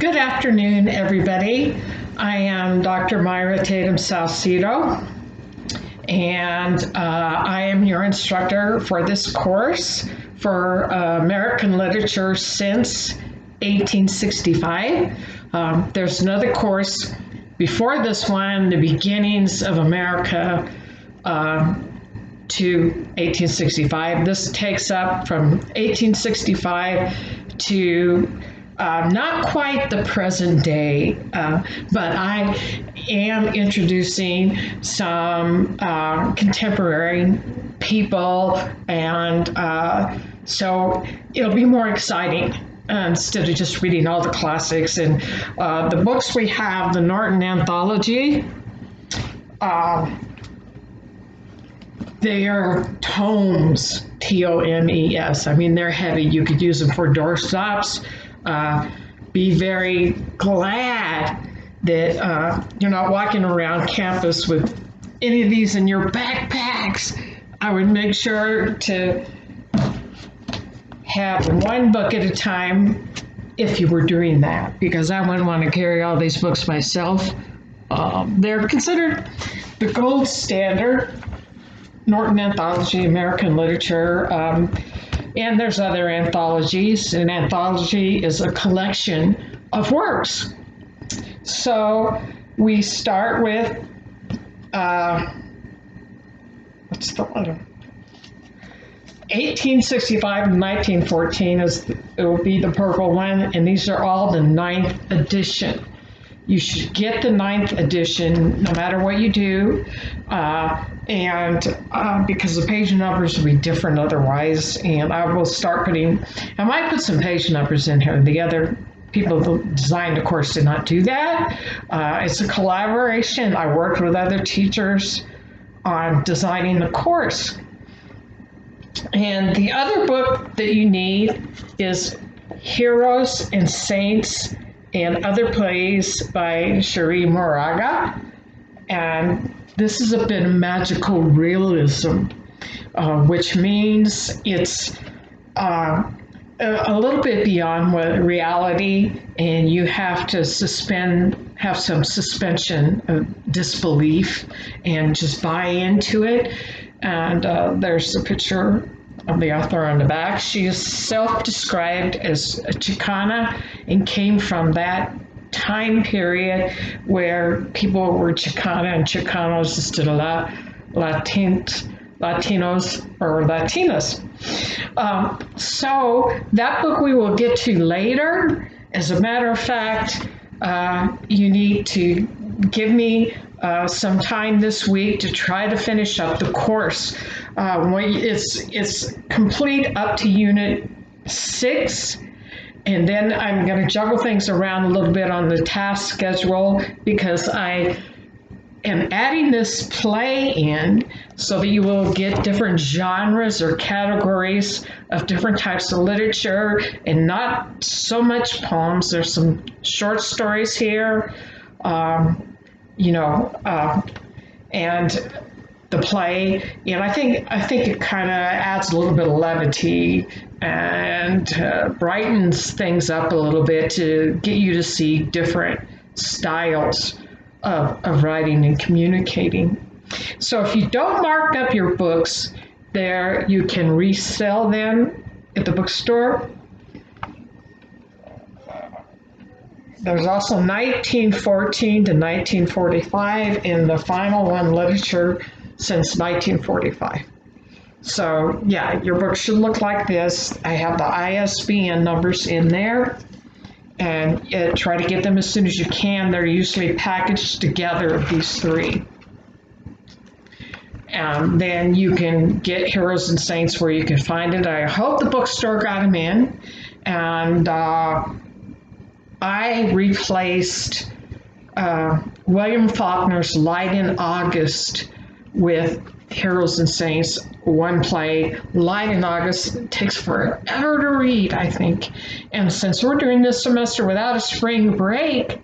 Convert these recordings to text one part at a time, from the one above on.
Good afternoon, everybody. I am Dr. Myra Tatum Salcido, and I am your instructor for this course for American literature since 1865. There's another course before this one, The Beginnings of America to 1865. This takes up from 1865 to not quite the present day, but I am introducing some contemporary people, and so it'll be more exciting instead of just reading all the classics. And the books we have, the Norton Anthology, they are tomes, Tomes. I mean, they're heavy. You could use them for doorstops. Be very glad that you're not walking around campus with any of these in your backpacks. I would make sure to have one book at a time if you were doing that, because I wouldn't want to carry all these books myself. They're considered the gold standard, Norton Anthology, American literature. And there's other anthologies. An anthology is a collection of works. So we start with, what's the letter? 1865 and 1914 it will be the purple one, and these are all the 9th edition. You should get the 9th edition no matter what you do, because the page numbers will be different otherwise, and I might put some page numbers in here. The other people who designed the course did not do that. It's a collaboration. I worked with other teachers on designing the course. And the other book that you need is Heroes and Saints and Other Plays by Cherie Moraga. And this is a bit of magical realism, which means it's a little bit beyond reality, and you have to have some suspension of disbelief and just buy into it. And there's a picture of the author on the back. She is self-described as a Chicana and came from that time period where people were Chicana and Chicanos instead of Latinos or Latinas. So that book we will get to later. As a matter of fact, you need to give me some time this week to try to finish up the course. It's complete up to Unit 6, and then I'm going to juggle things around a little bit on the task schedule, because I am adding this play in so that you will get different genres or categories of different types of literature, and not so much poems. There's some short stories here, and the play, and I think it kind of adds a little bit of levity and brightens things up a little bit to get you to see different styles of writing and communicating. So if you don't mark up your books there, you can resell them at the bookstore. There's also 1914 to 1945, and the final one, literature since 1945. So yeah, your book should look like this. I have the ISBN numbers in there, and try to get them as soon as you can. They're usually packaged together, these three. And then you can get Heroes and Saints where you can find it. I hope the bookstore got them in. And I replaced William Faulkner's Light in August with Heroes and Saints, one play. Light in August takes forever to read, I think. And since we're doing this semester without a spring break,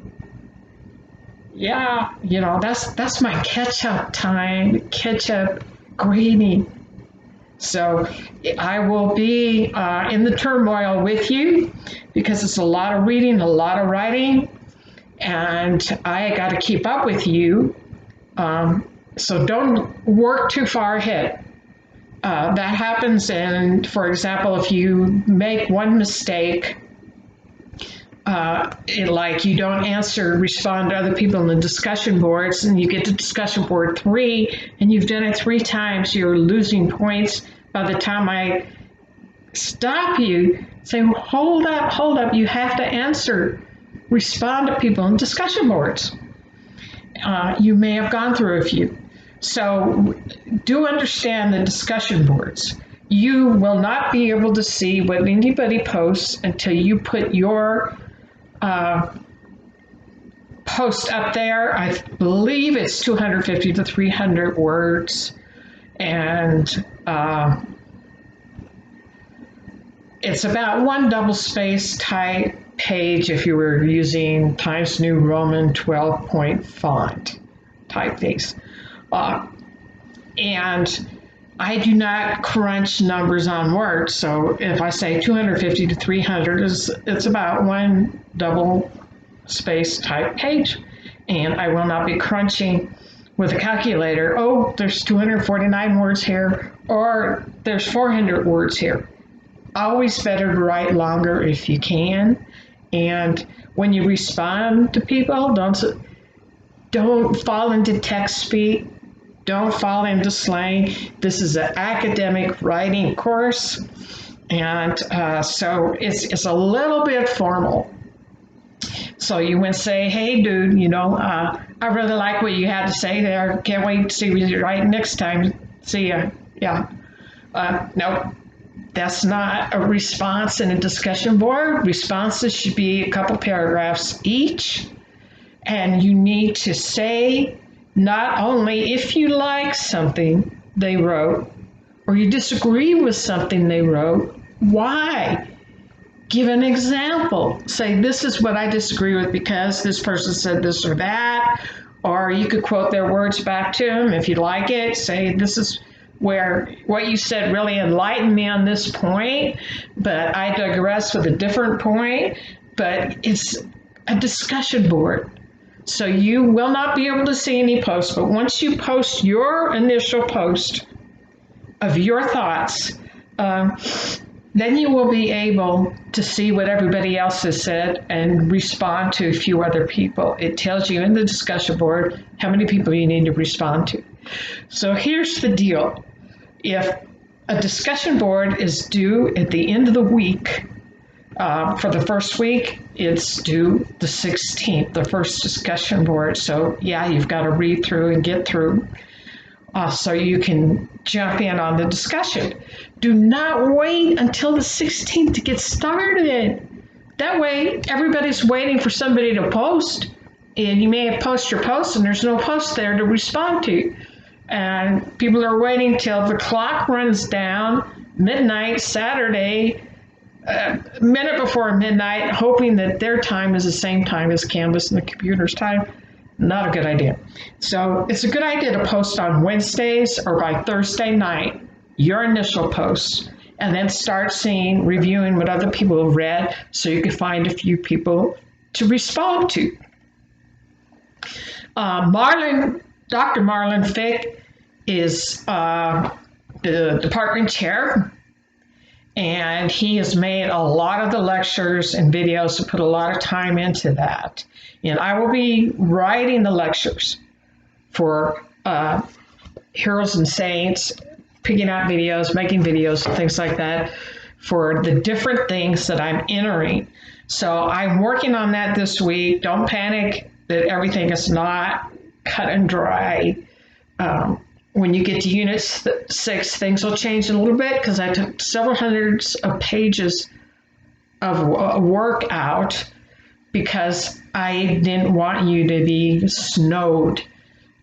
yeah, that's my catch-up time, catch-up grading. So I will be in the turmoil with you because it's a lot of reading, a lot of writing, and I got to keep up with you. So don't work too far ahead. That happens, and for example, if you make one mistake, like you don't respond to other people in the discussion boards, and you get to discussion board 3, and you've done it 3 times, you're losing points. By the time I stop you, say, hold up, you have to respond to people in discussion boards. You may have gone through a few. So do understand the discussion boards. You will not be able to see what anybody posts until you put your post up there. I believe it's 250 to 300 words. And it's about one double-space type page if you were using Times New Roman 12-point font type things. And I do not crunch numbers on Word, so if I say 250 to 300, it's about one double space type page. And I will not be crunching with a calculator, oh, there's 249 words here, or there's 400 words here. Always better to write longer if you can. And when you respond to people, don't fall into text speak. Don't fall into slang. This is an academic writing course, and so it's a little bit formal. So you would say, hey, dude, I really like what you had to say there. Can't wait to see what you write next time. See ya. Yeah. Nope. That's not a response in a discussion board. Responses should be a couple paragraphs each, and you need to say not only if you like something they wrote or you disagree with something they wrote, why? Give an example. Say, this is what I disagree with because this person said this or that. Or you could quote their words back to them if you like it. Say, this is where what you said really enlightened me on this point, but I digress with a different point. But it's a discussion board. So you will not be able to see any posts, but once you post your initial post of your thoughts, then you will be able to see what everybody else has said and respond to a few other people. It tells you in the discussion board how many people you need to respond to. So here's the deal. If a discussion board is due at the end of the week, for the first week, it's due the 16th, the first discussion board. So yeah, you've got to read through and get through so you can jump in on the discussion. Do not wait until the 16th to get started. That way, everybody's waiting for somebody to post, and you may have posted your post and there's no post there to respond to. And people are waiting till the clock runs down, midnight, Saturday, a minute before midnight, hoping that their time is the same time as Canvas and the computer's time. Not a good idea. So it's a good idea to post on Wednesdays or by Thursday night, your initial posts, and then start reviewing what other people have read so you can find a few people to respond to. Dr. Marlon Fick is the department chair, and he has made a lot of the lectures and videos and put a lot of time into that. And I will be writing the lectures for Heroes and Saints, picking out videos, making videos, things like that for the different things that I'm entering. So I'm working on that this week. Don't panic that everything is not cut and dry. When you get to Unit 6, things will change a little bit because I took several hundreds of pages of work out because I didn't want you to be snowed.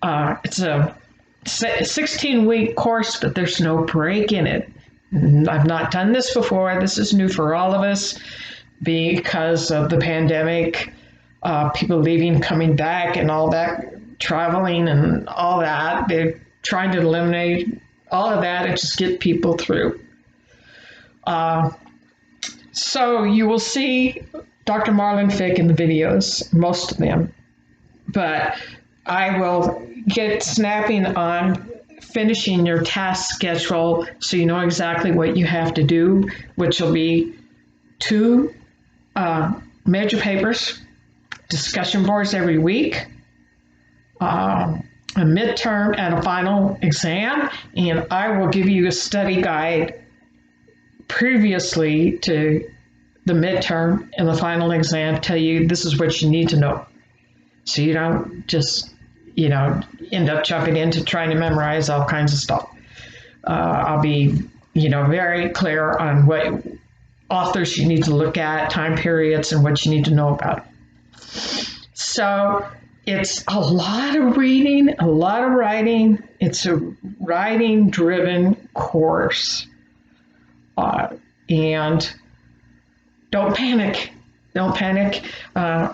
It's a 16-week course, but there's no break in it. I've not done this before. This is new for all of us because of the pandemic, people leaving, coming back, and all that, traveling and all that. They're trying to eliminate all of that, and just get people through. So you will see Dr. Marlon Fick in the videos, most of them, but I will get snapping on finishing your task schedule so you know exactly what you have to do, which will be 2 major papers, discussion boards every week, a midterm and a final exam, and I will give you a study guide previously to the midterm and the final exam, tell you this is what you need to know. So you don't just, end up jumping into trying to memorize all kinds of stuff. I'll be, very clear on what authors you need to look at, time periods, and what you need to know about. So it's a lot of reading, a lot of writing. It's a writing-driven course. And don't panic. Don't panic. I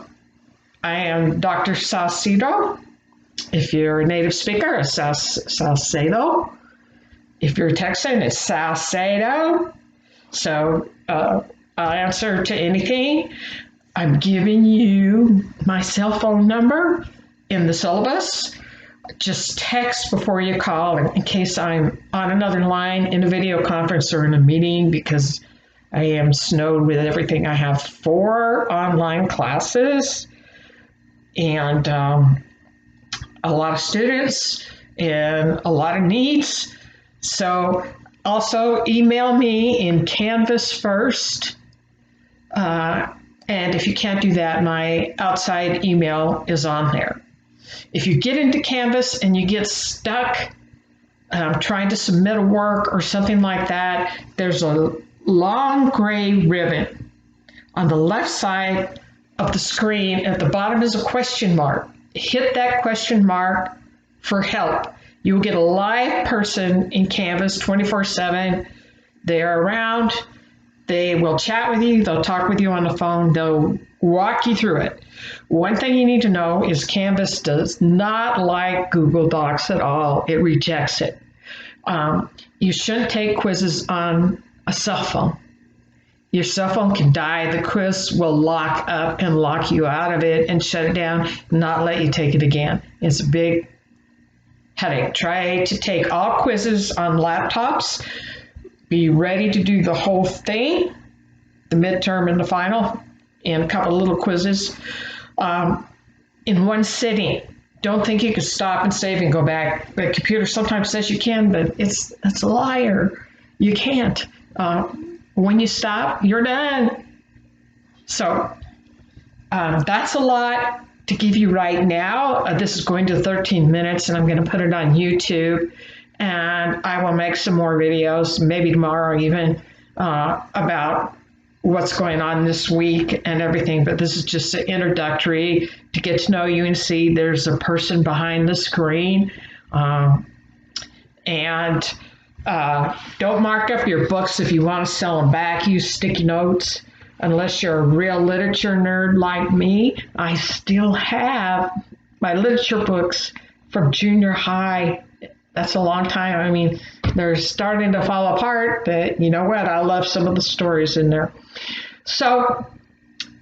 am Dr. Salcedo. If you're a native speaker, it's Salcedo. If you're Texan, it's Salcedo. So I'll answer to anything. I'm giving you my cell phone number in the syllabus. Just text before you call in case I'm on another line in a video conference or in a meeting, because I am snowed with everything. I have 4 online classes and a lot of students and a lot of needs. So also email me in Canvas first. And if you can't do that, my outside email is on there. If you get into Canvas and you get stuck trying to submit a work or something like that, there's a long gray ribbon on the left side of the screen. At the bottom is a question mark. Hit that question mark for help. You will get a live person in Canvas 24/7. They are around. They will chat with you. They'll talk with you on the phone. They'll walk you through it. One thing you need to know is Canvas does not like Google Docs at all. It rejects it. You shouldn't take quizzes on a cell phone. Your cell phone can die. The quiz will lock up and lock you out of it and shut it down, not let you take it again. It's a big headache. Try to take all quizzes on laptops. Be ready to do the whole thing, the midterm and the final, and a couple of little quizzes in one sitting. Don't think you can stop and save and go back. The computer sometimes says you can, but it's a liar. You can't. When you stop, you're done. So that's a lot to give you right now. This is going to 13 minutes, and I'm going to put it on YouTube. And I will make some more videos, maybe tomorrow even, about what's going on this week and everything. But this is just an introductory to get to know you and see there's a person behind the screen. And don't mark up your books if you want to sell them back. Use sticky notes. Unless you're a real literature nerd like me, I still have my literature books from junior high. That's a long time. I mean, they're starting to fall apart, but you know what? I love some of the stories in there. So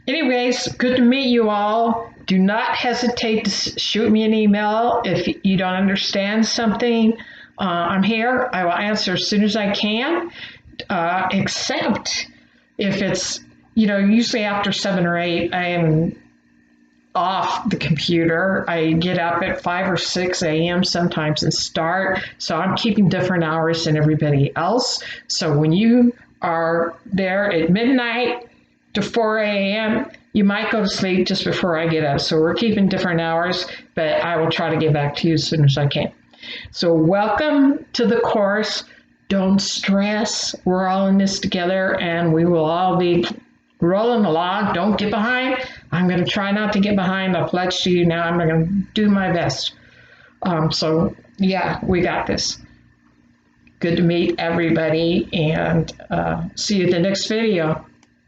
anyways, good to meet you all. Do not hesitate to shoot me an email if you don't understand something. I'm here. I will answer as soon as I can, except if it's, usually after 7 or 8, I am off the computer. I get up at 5 or 6 a.m. sometimes and start. So I'm keeping different hours than everybody else. So when you are there at midnight to 4 a.m., you might go to sleep just before I get up. So we're keeping different hours, but I will try to get back to you as soon as I can. So welcome to the course. Don't stress. We're all in this together, and we will all be rolling along. Don't get behind. I'm going to try not to get behind. I've pledged to you now. I'm going to do my best. So yeah, we got this. Good to meet everybody, and see you at the next video.